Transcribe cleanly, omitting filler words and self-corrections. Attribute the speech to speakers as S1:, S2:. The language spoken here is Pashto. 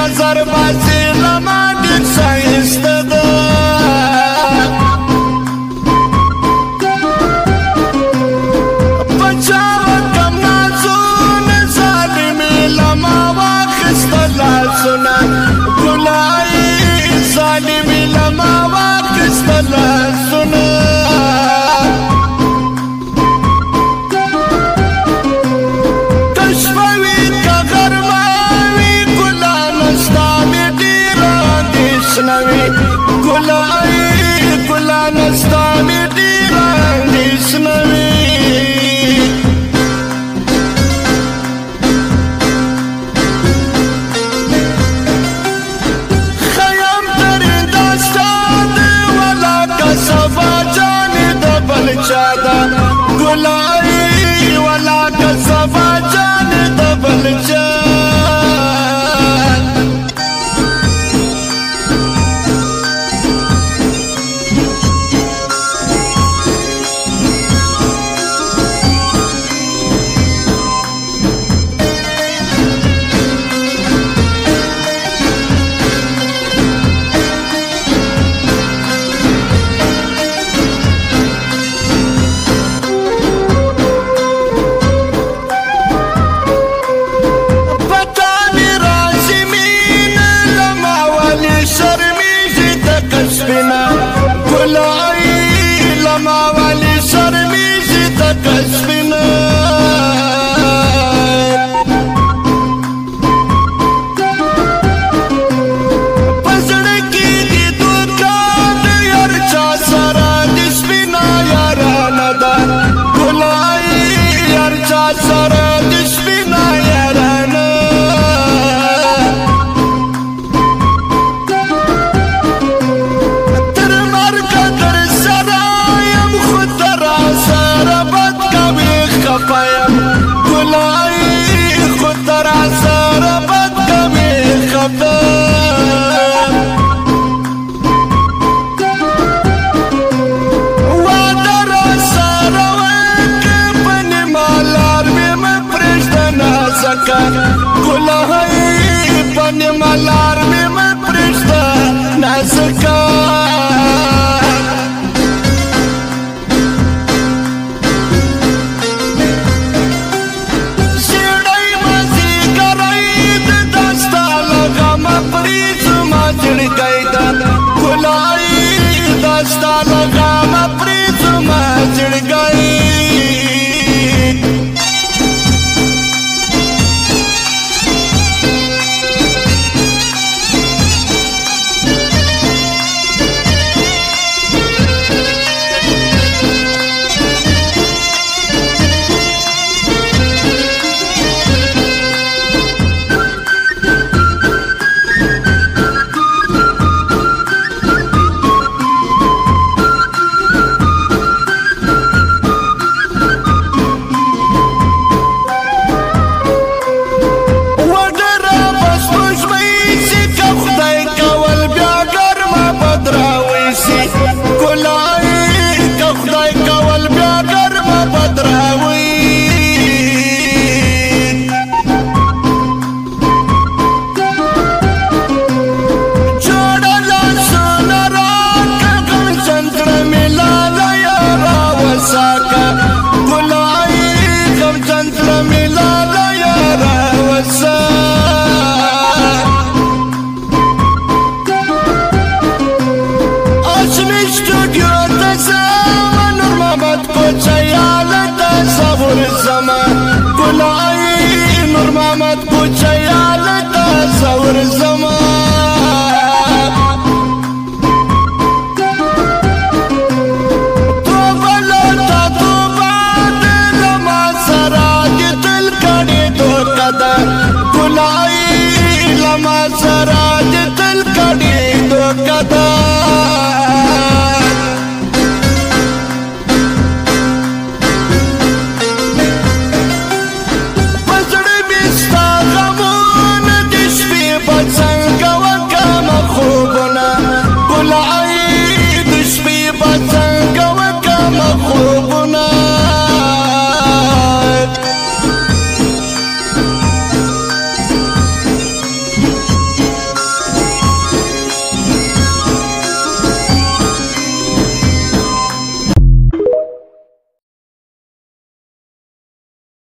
S1: نظر بازی لما ډېر ښایسته ده په چا وکم نازونه ظالمې لما واخیسته لاسونه ګلایي ظالمې لما واخیسته لاسونه ګلان ستا مې ډېر اندېښنوي خیام درنده ستا د ولاکه صفا جانې د بل چا ده ګلایي ولاکه صفا جانې د بل چا ګلایي لما والی شرمیږي تکه سپینه په زړه کې دې دوکان یار چا سره د سپینه یارانه ده ګلایي یار چا سره د سپینه یارانه ګلایي خو تر سره بد کمې خفه واده راسره وکړه په نیمه لار مې مه پرېږده نازکه ګلایي په نیمه لار مې مه پرېږده نازکه ستا لغامه پرې زما زړګی چیال تا زور زما توبه لتا توبه دل ما سرا جتل کڑی دوکا دا گنائی لما سرا جتل کڑی دوکا دا